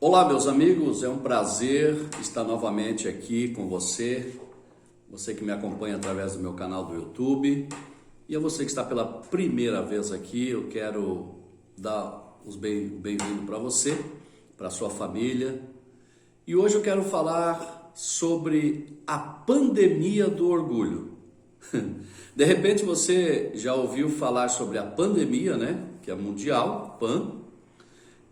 Olá, meus amigos, é um prazer estar novamente aqui com você que me acompanha através do meu canal do YouTube, e a você que está pela primeira vez aqui, eu quero dar os bem-vindos para você, para sua família, e hoje eu quero falar sobre a pandemia do orgulho. De repente você já ouviu falar sobre a pandemia, né? Que é mundial, PAN,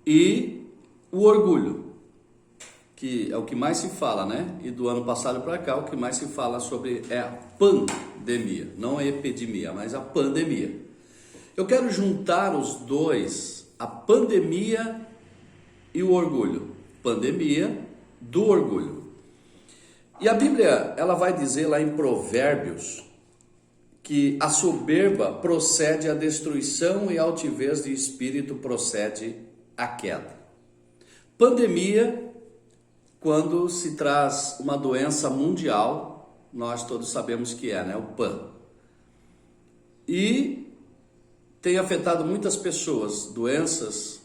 e o orgulho, que é o que mais se fala, né? E do ano passado para cá, o que mais se fala sobre é a pandemia, não a epidemia, mas a pandemia. Eu quero juntar os dois, a pandemia e o orgulho. Pandemia do orgulho. E a Bíblia, ela vai dizer lá em Provérbios que a soberba procede à destruição e a altivez de espírito procede à queda. Pandemia, quando se traz uma doença mundial, nós todos sabemos que é, né? O PAN. E tem afetado muitas pessoas, doenças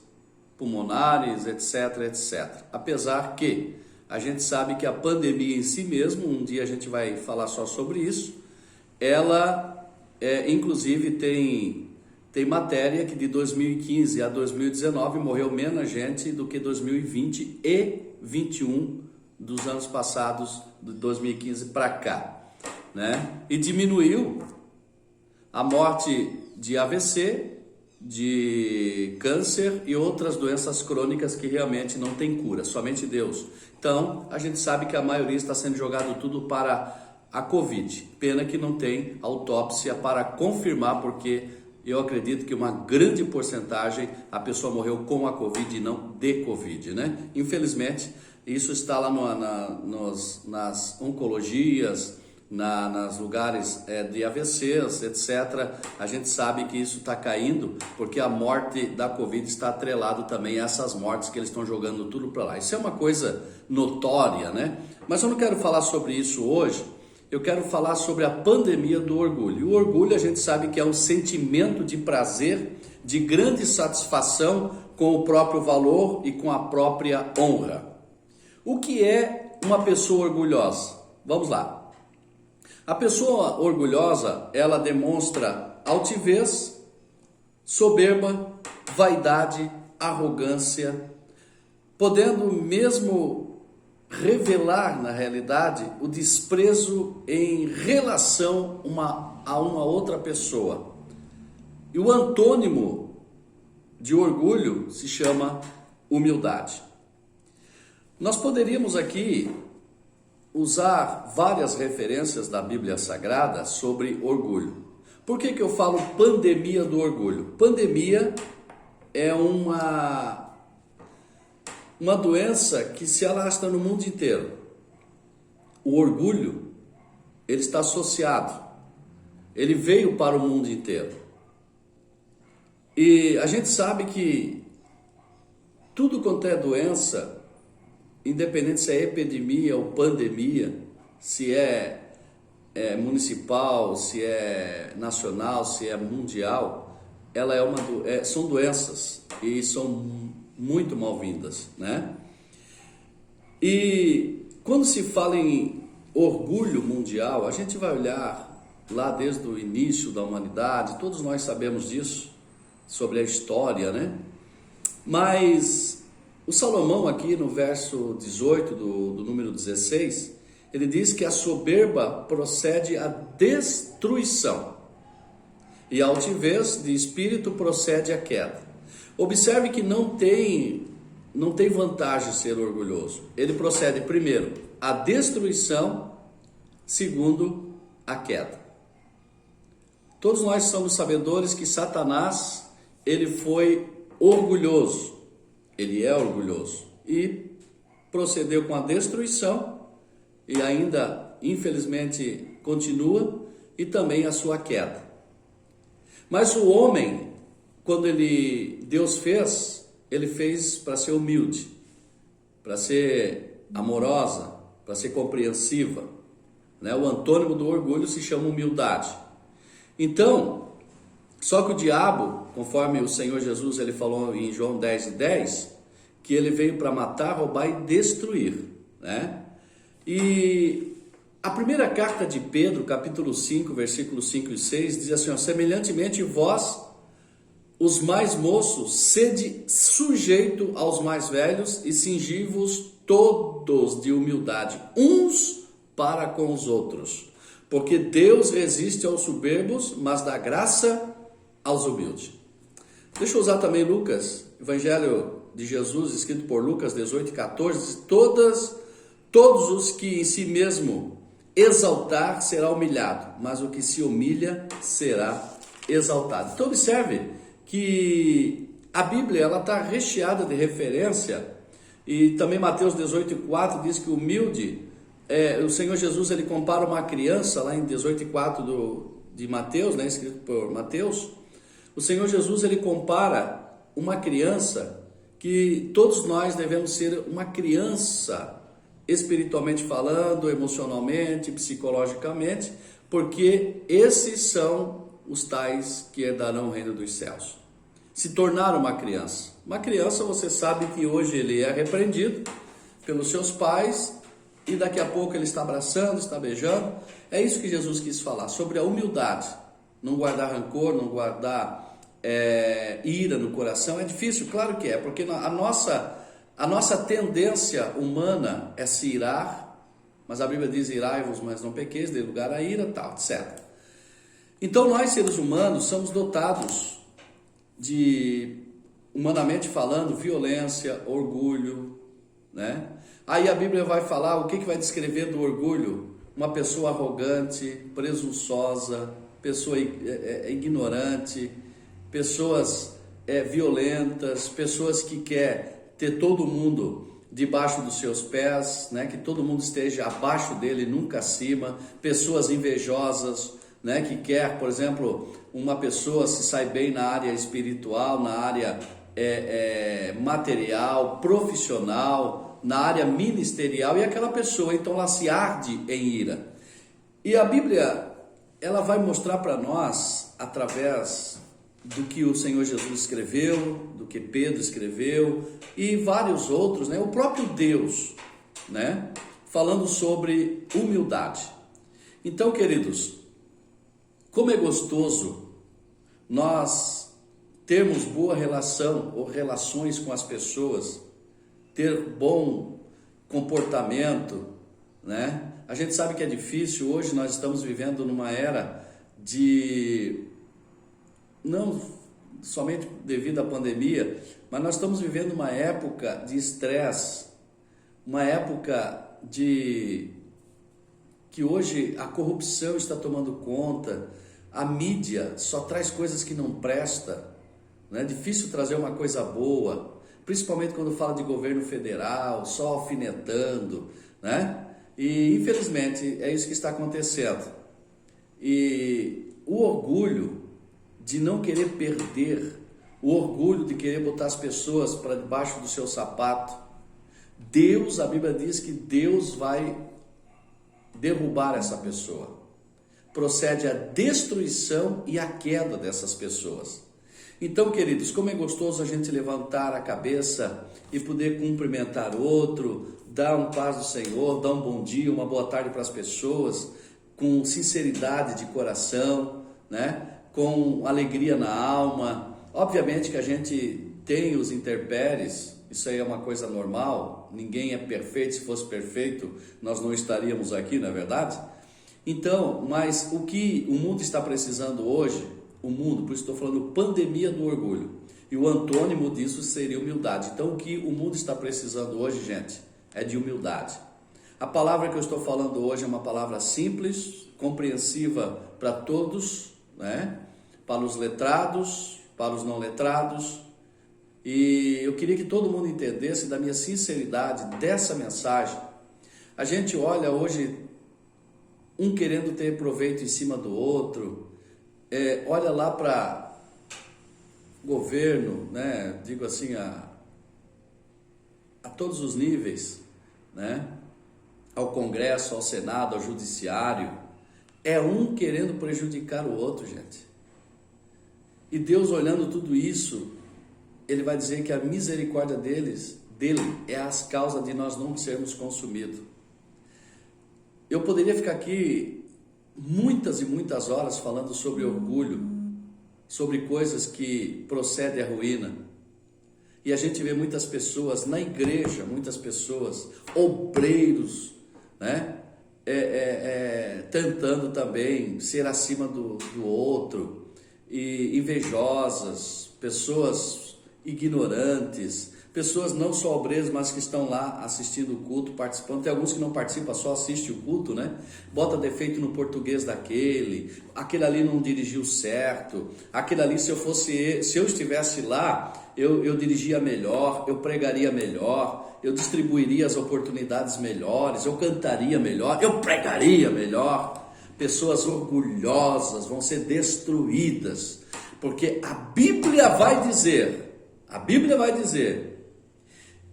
pulmonares, etc, etc. Apesar que a gente sabe que a pandemia em si mesmo, um dia a gente vai falar só sobre isso, ela inclusive tem matéria que de 2015 a 2019 morreu menos gente do que 2020 e 21 dos anos passados, de 2015 para cá, né? E diminuiu a morte de AVC, de câncer e outras doenças crônicas que realmente não tem cura, somente Deus. Então, a gente sabe que a maioria está sendo jogado tudo para a Covid. Pena que não tem autópsia para confirmar, porque eu acredito que uma grande porcentagem a pessoa morreu com a Covid e não de Covid, né? Infelizmente, isso está lá nas oncologias, nas lugares de AVCs, etc. A gente sabe que isso está caindo porque a morte da Covid está atrelado também a essas mortes que eles estão jogando tudo para lá. Isso é uma coisa notória, né? Mas eu não quero falar sobre isso hoje. Eu quero falar sobre a pandemia do orgulho. E o orgulho a gente sabe que é um sentimento de prazer, de grande satisfação com o próprio valor e com a própria honra. O que é uma pessoa orgulhosa? Vamos lá. A pessoa orgulhosa, ela demonstra altivez, soberba, vaidade, arrogância, podendo mesmo revelar na realidade o desprezo em relação a uma outra pessoa. E o antônimo de orgulho se chama humildade. Nós poderíamos aqui usar várias referências da Bíblia Sagrada sobre orgulho. Por que eu falo pandemia do orgulho? Pandemia é uma doença que se alastra no mundo inteiro. O orgulho, ele está associado, ele veio para o mundo inteiro. E a gente sabe que tudo quanto é doença, independente se é epidemia ou pandemia, se é municipal, se é nacional, se é mundial, ela são doenças e são muito mal-vindas, né? E quando se fala em orgulho mundial, a gente vai olhar lá desde o início da humanidade, todos nós sabemos disso, sobre a história, né? Mas o Salomão aqui no verso 18 do número 16, ele diz que a soberba procede à destruição e a altivez de espírito procede à queda. Observe que não tem vantagem ser orgulhoso. Ele procede primeiro à destruição, segundo à queda. Todos nós somos sabedores que Satanás, ele foi orgulhoso. Ele é orgulhoso e procedeu com a destruição e ainda, infelizmente, continua, e também a sua queda. Mas o homem, quando Deus fez, ele fez para ser humilde, para ser amorosa, para ser compreensiva, né? O antônimo do orgulho se chama humildade. Então, só que o diabo, conforme o Senhor Jesus ele falou em João 10:10, que ele veio para matar, roubar e destruir, né? E a primeira carta de Pedro, capítulo 5, versículos 5 e 6, diz assim, ó, semelhantemente vós, os mais moços, sede sujeito aos mais velhos e cingi-vos todos de humildade, uns para com os outros. Porque Deus resiste aos soberbos, mas dá graça aos humildes. Deixa eu usar também Lucas, Evangelho de Jesus, escrito por Lucas 18 e 14, diz, todos os que em si mesmo exaltar será humilhado, mas o que se humilha será exaltado. Então observe que a Bíblia ela está recheada de referência, e também Mateus 18 e 4 diz que o humilde, o Senhor Jesus ele compara uma criança, lá em 18 e 4 de Mateus, né, escrito por Mateus, o Senhor Jesus ele compara uma criança, que todos nós devemos ser uma criança, espiritualmente falando, emocionalmente, psicologicamente, porque esses são os tais que herdarão o reino dos céus. Se tornar uma criança. Uma criança, você sabe que hoje ele é repreendido pelos seus pais e daqui a pouco ele está abraçando, está beijando. É isso que Jesus quis falar, sobre a humildade. Não guardar rancor, não guardar ira no coração. É difícil, claro que é, porque a nossa tendência humana é se irar, mas a Bíblia diz, irai-vos, mas não pequeis, dê lugar à ira, tal, etc. Então nós, seres humanos, somos dotados de, humanamente falando, violência, orgulho, né? Aí a Bíblia vai falar, o que vai descrever do orgulho? Uma pessoa arrogante, presunçosa, pessoa ignorante, pessoas violentas, pessoas que quer ter todo mundo debaixo dos seus pés, né? Que todo mundo esteja abaixo dele, nunca acima, pessoas invejosas, né? Que quer, por exemplo, uma pessoa se sai bem na área espiritual, na área material, profissional, na área ministerial, e aquela pessoa, então, ela se arde em ira. E a Bíblia, ela vai mostrar para nós, através do que o Senhor Jesus escreveu, do que Pedro escreveu, e vários outros, né? O próprio Deus, né? Falando sobre humildade. Então, queridos, como é gostoso nós termos boa relação ou relações com as pessoas, ter bom comportamento, né? A gente sabe que é difícil, hoje nós estamos vivendo numa era de, não somente devido à pandemia, mas nós estamos vivendo uma época de estresse, uma época de que hoje a corrupção está tomando conta, a mídia só traz coisas que não prestam, né? É difícil trazer uma coisa boa, principalmente quando fala de governo federal, só alfinetando, né? E infelizmente é isso que está acontecendo. E o orgulho de não querer perder, o orgulho de querer botar as pessoas para debaixo do seu sapato, Deus, a Bíblia diz que Deus vai derrubar essa pessoa. Procede a destruição e a queda dessas pessoas. Então, queridos, como é gostoso a gente levantar a cabeça e poder cumprimentar outro, dar um paz do Senhor, dar um bom dia, uma boa tarde para as pessoas, com sinceridade de coração, né? Com alegria na alma. Obviamente que a gente tem os intempéries, isso aí é uma coisa normal, ninguém é perfeito, se fosse perfeito nós não estaríamos aqui, não é verdade? Então, mas o que o mundo está precisando hoje, o mundo, por isso estou falando pandemia do orgulho, e o antônimo disso seria humildade. Então o que o mundo está precisando hoje, gente, é de humildade. A palavra que eu estou falando hoje é uma palavra simples, compreensiva para todos, né? Para os letrados, para os não letrados, e eu queria que todo mundo entendesse da minha sinceridade dessa mensagem. A gente olha hoje um querendo ter proveito em cima do outro, olha lá para governo, né? Digo assim, a todos os níveis, né? Ao Congresso, ao Senado, ao Judiciário, é um querendo prejudicar o outro, gente. E Deus, olhando tudo isso, Ele vai dizer que a misericórdia dele é a causa de nós não sermos consumidos. Eu poderia ficar aqui muitas e muitas horas falando sobre orgulho, sobre coisas que procedem à ruína. E a gente vê muitas pessoas na igreja, muitas pessoas, obreiros, né? Tentando também ser acima do outro, e invejosas, pessoas ignorantes, pessoas não só obreiros, mas que estão lá assistindo o culto, participando. Tem alguns que não participam, só assistem o culto, né? Bota defeito no português daquele, aquele ali não dirigiu certo, aquele ali, se eu estivesse lá, eu dirigia melhor, eu pregaria melhor, eu distribuiria as oportunidades melhores, eu cantaria melhor, eu pregaria melhor. Pessoas orgulhosas vão ser destruídas, porque a Bíblia vai dizer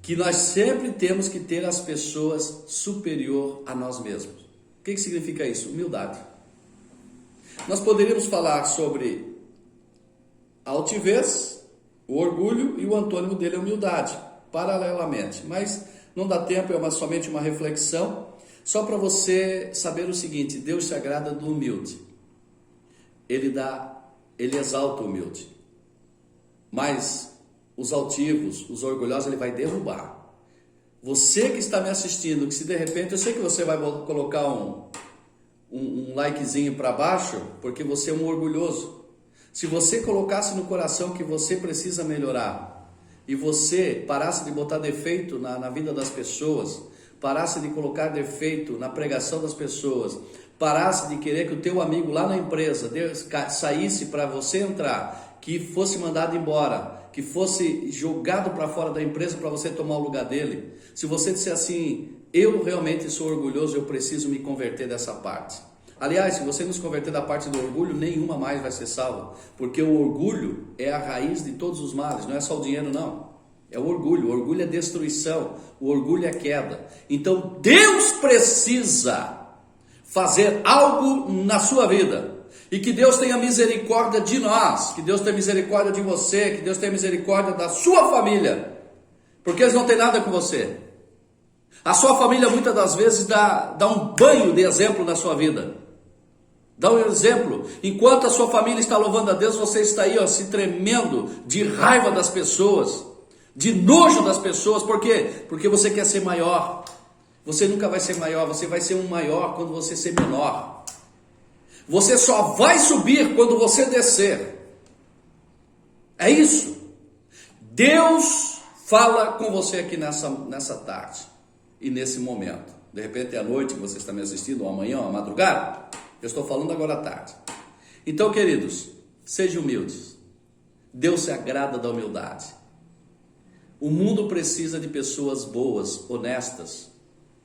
que nós sempre temos que ter as pessoas superior a nós mesmos. O que significa isso? Humildade. Nós poderíamos falar sobre a altivez, o orgulho, e o antônimo dele é humildade, paralelamente. Mas não dá tempo, somente uma reflexão, só para você saber o seguinte: Deus se agrada do humilde. Ele exalta o humilde. Mas os altivos, os orgulhosos, ele vai derrubar. Você que está me assistindo, que se de repente, eu sei que você vai colocar um likezinho para baixo, porque você é um orgulhoso. Se você colocasse no coração que você precisa melhorar, e você parasse de botar defeito na vida das pessoas, parasse de colocar defeito na pregação das pessoas, parasse de querer que o teu amigo lá na empresa saísse para você entrar, que fosse mandado embora, que fosse jogado para fora da empresa para você tomar o lugar dele. Se você disser assim: eu realmente sou orgulhoso, eu preciso me converter dessa parte. Aliás, se você não se converter da parte do orgulho, nenhuma mais vai ser salva, porque o orgulho é a raiz de todos os males, não é só o dinheiro não. É o orgulho é destruição, o orgulho é queda. Então Deus precisa fazer algo na sua vida. E que Deus tenha misericórdia de nós, que Deus tenha misericórdia de você, que Deus tenha misericórdia da sua família, porque eles não têm nada com você. A sua família muitas das vezes dá um banho de exemplo na sua vida. Dá um exemplo. Enquanto a sua família está louvando a Deus, você está aí se tremendo de raiva das pessoas, de nojo das pessoas. Por quê? Porque você quer ser maior. Você nunca vai ser maior, você vai ser um maior quando você ser menor. Você só vai subir quando você descer. É isso. Deus fala com você aqui nessa tarde e nesse momento. De repente é à noite que você está me assistindo, ou amanhã, ou à madrugada. Eu estou falando agora à tarde. Então, queridos, sejam humildes. Deus se agrada da humildade. O mundo precisa de pessoas boas, honestas,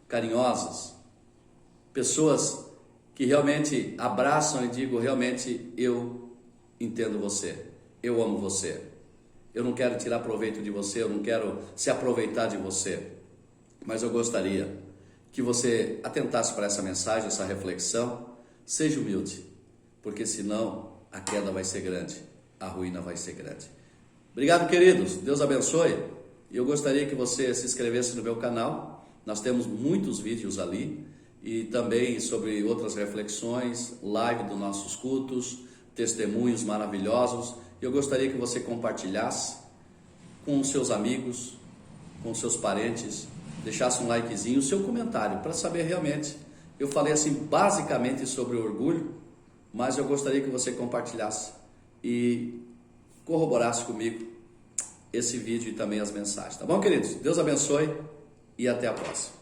carinhosas, pessoas que realmente abraçam e digam: realmente eu entendo você, eu amo você, eu não quero tirar proveito de você, eu não quero se aproveitar de você, mas eu gostaria que você atentasse para essa mensagem, essa reflexão. Seja humilde, porque senão a queda vai ser grande, a ruína vai ser grande. Obrigado, queridos, Deus abençoe, e eu gostaria que você se inscrevesse no meu canal. Nós temos muitos vídeos ali, e também sobre outras reflexões, live dos nossos cultos, testemunhos maravilhosos. Eu gostaria que você compartilhasse com os seus amigos, com os seus parentes, deixasse um likezinho, o seu comentário, para saber realmente. Eu falei assim basicamente sobre o orgulho, mas eu gostaria que você compartilhasse e corroborasse comigo esse vídeo e também as mensagens. Tá bom, queridos? Deus abençoe e até a próxima.